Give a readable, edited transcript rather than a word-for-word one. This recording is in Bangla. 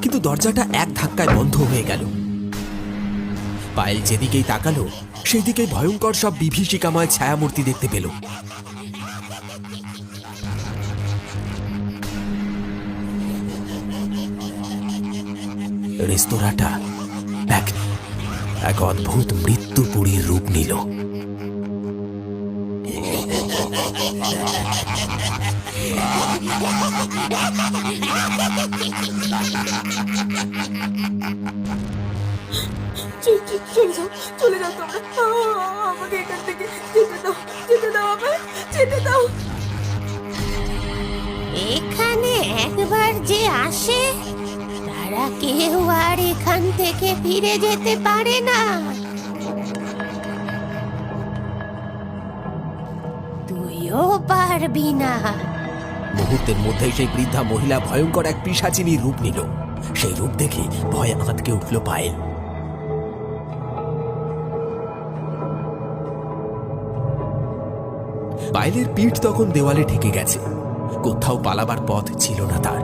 কিন্তু দরজাটা এক ধাক্কায় বন্ধ হয়ে গেল। পায়েল যেদিকেই তাকালো সেই দিকেই ভয়ঙ্কর সব বিভীষিকাময় ছায়ামূর্তি দেখতে পেল। রেস্তোরাঁটা এক অদ্ভুত মৃত্যুপুরীর রূপ নিল। চলে যাও তোমরা, আমাকে এখান থেকে যেতে দাও, যেতে দাও, আমায় যেতে দাও। এখানে একবার যে আসে তারা কেউ আর এখান থেকে ফিরে যেতে পারে না। তুইও পারবি না। মুহূর্তের মধ্যেই সেই বৃদ্ধা মহিলা ভয়ঙ্কর এক পিশাচিনীর রূপ নিল। সেই রূপ দেখে ভয়ে আঁতকে উঠল পায়েল। পায়েলের পিঠ তখন দেওয়ালে ঠেকে গেছে, কোথাও পালাবার পথ ছিল না তার।